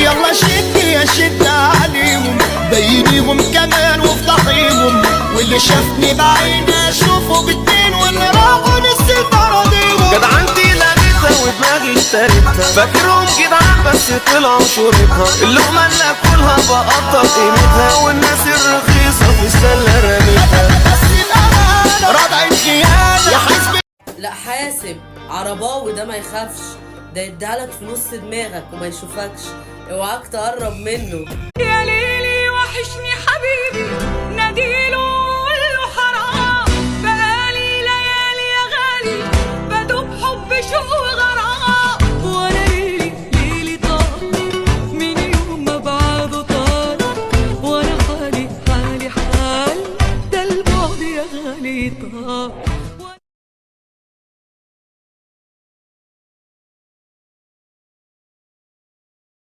يلا شد يا شد عليهم، بينيهم كمان وافضحيهم، واللي شافني بعيني اشوفه بالدين، واللي راحوا نسيت اراضيهم. جدعنتي لقيتها ودماغي اشتريتها، فاكرهم جدعان بس طلعوا شريتها، اللقمة اللي اكلها بقدر قيمتها، والناس الرخيصة في السلة رميتها. بس الأمان رضع الخيانة يا حزب. لا حاسب، عرباوي ده ما يخافش، ده يديهالك في نص دماغك وما يشوفكش، اوعاك تقرب منه. يا ليلي وحشني حبيبي